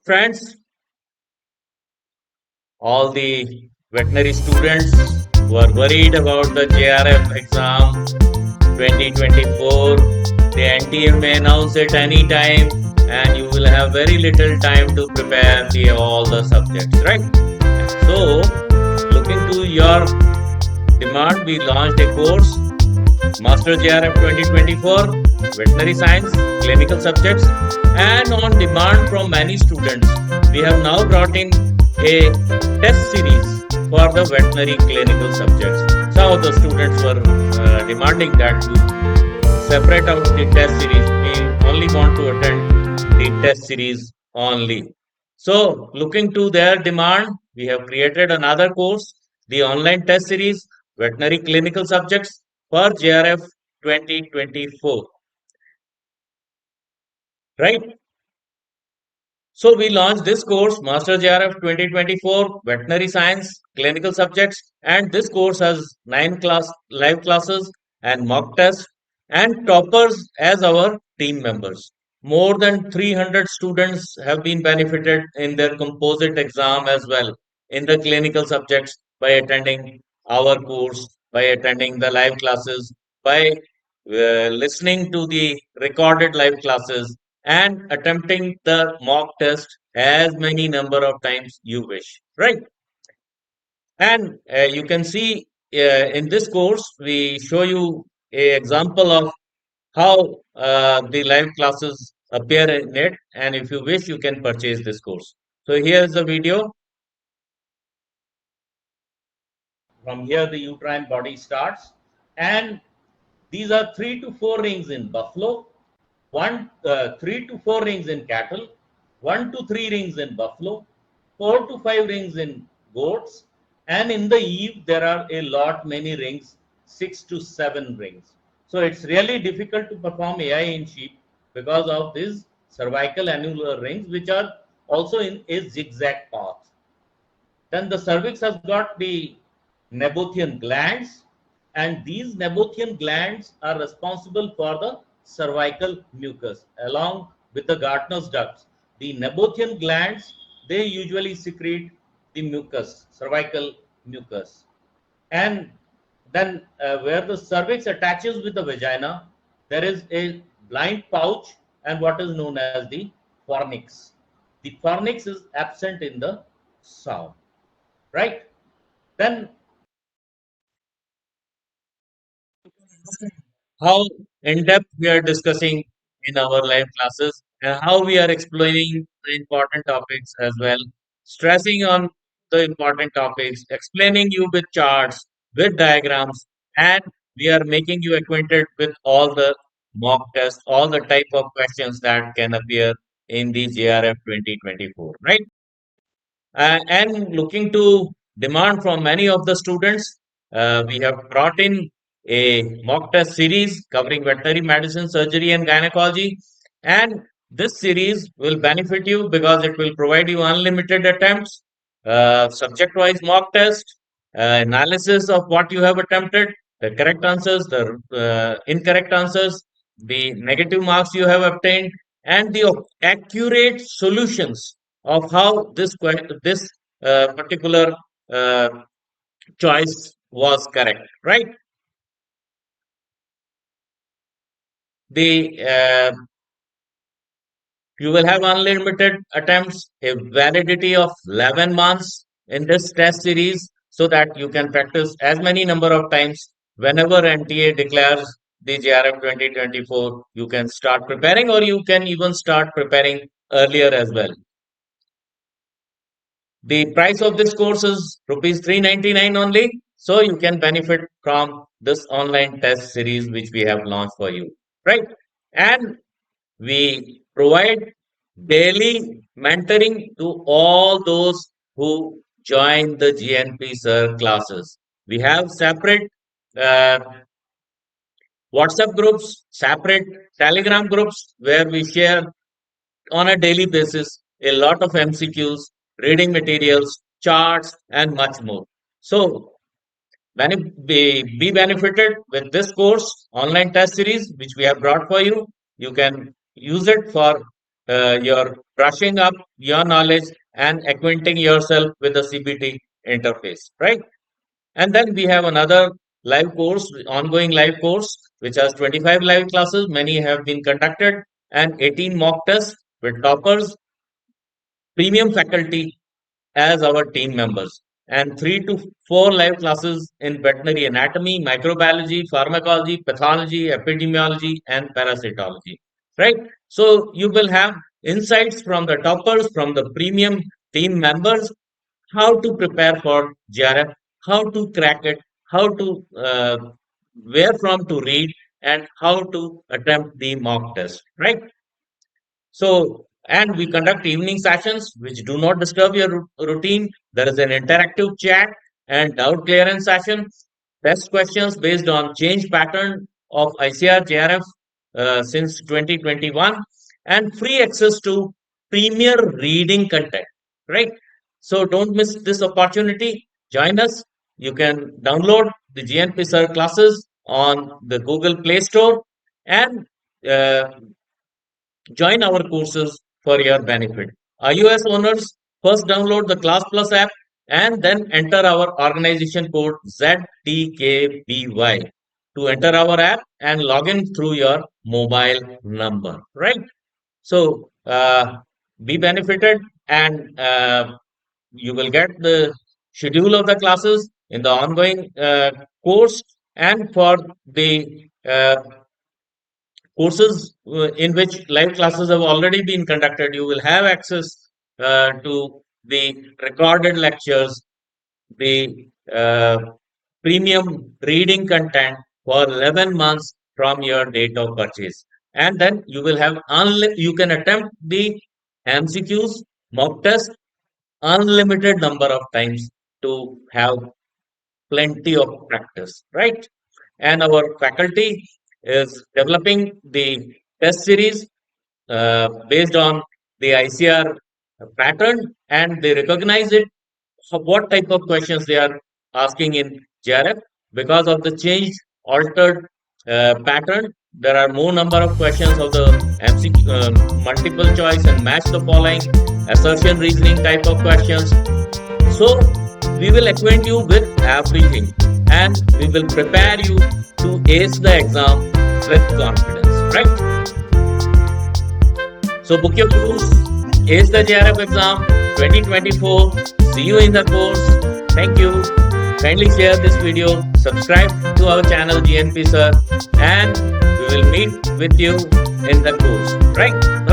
Friends, all the veterinary students who are worried about the JRF exam 2024, the NTA may announce it anytime, and you will have very little time to prepare all the subjects, right? So, looking to your demand, we launched a course Master JRF 2024, Veterinary Science, Clinical Subjects, and on demand from many students, we have now brought in a test series for the veterinary clinical subjects. Some of the students were demanding that you separate out the test series. We only want to attend the test series only. So, looking to their demand, we have created another course, the online test series, Veterinary Clinical Subjects for JRF 2024. Right? So we launched this course, Master JRF 2024, Veterinary Science, Clinical Subjects, and this course has 9 live classes and mock tests and toppers as our team members. More than 300 students have been benefited in their composite exam as well in the clinical subjects by attending our course, by attending the live classes, by listening to the recorded live classes and attempting the mock test as many number of times you wish, right? And you can see in this course we show you a example of how the live classes appear in it, and if you wish you can purchase this course. So here is the video. From here the uterine body starts, and these are 3 to 4 rings in buffalo, 3 to 4 rings in cattle, 1 to 3 rings in buffalo, 4 to 5 rings in goats, and in the eve there are a lot many rings, 6 to 7 rings. So it's really difficult to perform AI in sheep because of these cervical annular rings, which are also in a zigzag path. Then the cervix has got the Nabothian glands, and these Nabothian glands are responsible for the cervical mucus along with the Gartner's ducts. The Nabothian glands, they usually secrete the mucus, cervical mucus. And then where the cervix attaches with the vagina, there is a blind pouch and what is known as the fornix. The fornix is absent in the sound, right? Then how in depth we are discussing in our live classes and how we are explaining the important topics as well, stressing on the important topics, explaining you with charts, with diagrams, and we are making you acquainted with all the mock tests, all the type of questions that can appear in the JRF 2024, right? And looking to demand from many of the students, we have brought in a mock test series covering veterinary medicine, surgery, and gynecology. And this series will benefit you because it will provide you unlimited attempts, subject wise mock test, analysis of what you have attempted, the correct answers, the incorrect answers, the negative marks you have obtained, and the accurate solutions of how this particular uh, choice was correct, right? The You will have unlimited attempts, a validity of 11 months in this test series, so that you can practice as many number of times whenever NTA declares the JRF 2024. You can start preparing, or you can even start preparing earlier as well. The price of this course is rupees 399 only, so you can benefit from this online test series which we have launched for you, right? And we provide daily mentoring to all those who join the GNP Sir classes. We have separate uh, WhatsApp groups, separate Telegram groups where we share on a daily basis a lot of MCQs, reading materials, charts, and much more. So, be benefited with this course, online test series, which we have brought for you. You can use it for you're brushing up your knowledge and acquainting yourself with the CBT interface, right? And then we have another live course, ongoing live course, which has 25 live classes. Many have been conducted, and 18 mock tests with toppers, premium faculty as our team members, and 3 to 4 live classes in veterinary anatomy, microbiology, pharmacology, pathology, epidemiology, and parasitology. Right? So you will have insights from the toppers, from the premium team members, how to prepare for JRF, how to crack it, how to where from to read, and how to attempt the mock test. Right? So, and we conduct evening sessions which do not disturb your routine. There is an interactive chat and doubt clearance session, test questions based on change pattern of ICR JRF since 2021, and free access to premier reading content. Right? So, don't miss this opportunity. Join us. You can download the GNP Sir classes on the Google Play Store and uh, join our courses for your benefit. iOS owners, first download the Class Plus app and then enter our organization code ZTKBY to enter our app and log in through your mobile number. Right? So, be benefited, and you will get the schedule of the classes in the ongoing course, and for the courses in which live classes have already been conducted, you will have access to the recorded lectures, the premium reading content for 11 months from your date of purchase. And then you will have, you can attempt the MCQs, mock test, unlimited number of times to have plenty of practice, right? And our faculty is developing the test series based on the ICR pattern, and they recognize it. What type of questions they are asking in JRF because of the changed, altered pattern. There are more number of questions of the MCQ, multiple choice and match the following, assertion reasoning type of questions. So we will acquaint you with everything, and we will prepare you to ace the exam with confidence, right? So book your course, ace the JRF exam 2024. See you in the course. Thank you. Kindly share this video, subscribe to our channel GNP Sir, and we will meet with you in the course, right?